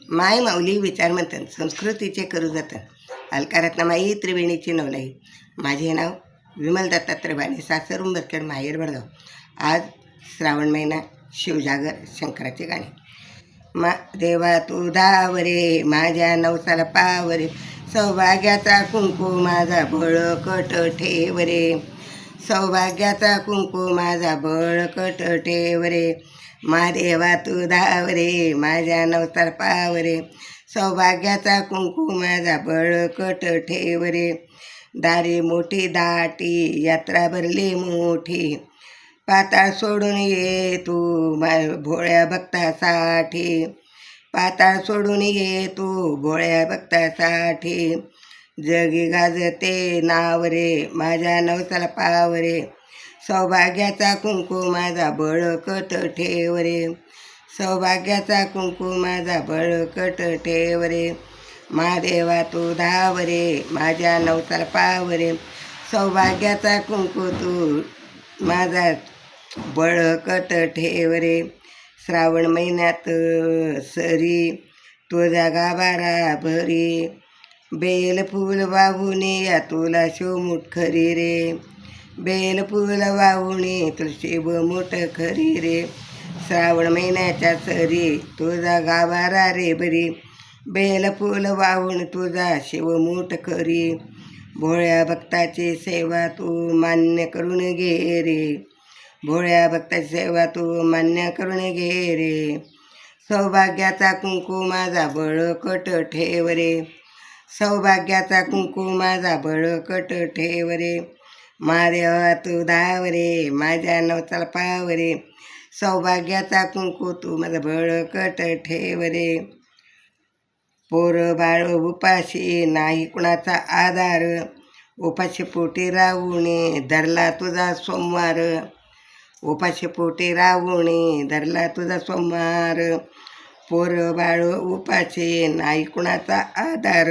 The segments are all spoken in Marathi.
माय माऊली विचारमंथन संस्कृतीचे करू जतन अलकारत्नामाई त्रिवेणीची नवलाई. माझे नाव विमल दत्तात्रय बाणे, सासर उंबरखेड, माहेर भडगाव. आज श्रावण महिना, शिवजागर, शंकराचे गाणे. देवा तू धावरे माझ्या नवसाला पावरे, सौभाग्याचा कुंकू माझा बळकट ठेवरे, सौभाग्याचा कुंकू माझा बळकट ठेवरे. महादेवा तू धावरे माझ्या नवसाला पावरे, सौभाग्याचा कुंकू माझा बळकट ठेवरे. दारी मोठी दाटी यात्रा भरली मोठी, पाताळ सोडून ये तू भोळ्या भक्तासाठी, पाताळ सोडून ये तू भोळ्या भक्तासाठी. जगी गाजते नावरे माझ्या नवसाला पावरे, सौभाग्याचा कुंकू माझा बळकट ठेवरे, सौभाग्याचा कुंकू माझा बळकट ठेवरे. महादेवा तू धावरे माझ्या नवसाला पावरे, सौभाग्याचा कुंकू तू माझा बळकट ठेवरे. श्रावण महिन्यात सरी तुझ्या गाभारा भरी, बेल फूल वाहुने या तुला शिवमुठ खरी रे, बेल फूल वाहुने तुला शिवमुठ खरी रे. श्रावण महिन्याच्या सरी तुझा गाभारा रे भरी, बेल फूल वाहून तुझा शिवमुठ खरी. भोळ्या भक्ताची सेवा तू मान्य करून घे रे, भोळ्या भक्ताची सेवा तू मान्य करून घे रे. सौभाग्याचा कुंकू माझा बळकट ठेवरे, सौभाग्याचा कुंकू माझा बळकट ठेवरे. महादेवा तू धावरे माझ्या नवसाला पावरे, सौभाग्याचा कुंकू तू माझा बळकट ठेवरे. पोरं बाळ उपाशी नाही कुणाचा आधार, उपाशी पोटी राहुणे धरला तुझा सोमवार, उपाशी पोटी राहुणे धरला तुझा सोमवार. पोरं बाळ उपाशी नाही कुणाचा आधार,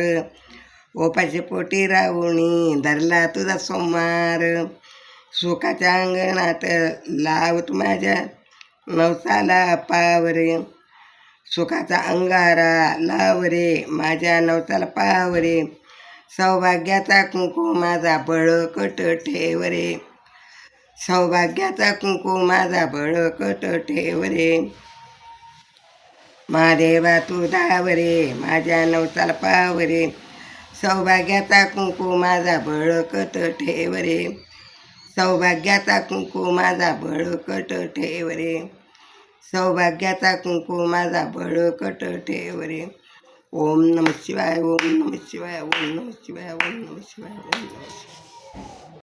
उपाशी पोटी राहुणे धरला तुझा सोमवार. सुखाच्या अंगणात लावत माझ्या नवसाला पावरे, सुखाचा अंगारा लावरे माझ्या नवसाला पावरे. सौभाग्याचा कुंकू माझा बळकट ठेवरे, सौभाग्याचा कुंकू माझा बळकट ठेवरे. महादेवा तू धावरे माझ्या नवसाला पावरे, सौभाग्याचा कुंकू माझा बळकट ठेवरे, सौभाग्याचा कुंकू माझा बळकट ठेवरे, सौभाग्याचा कुंकू माझा बळकट ठेवरे. ओम नमः शिवाय, ओम नमः शिवाय, ओम नमः शिवाय, ओम नमः शिवाय, ओम नमः शिवाय.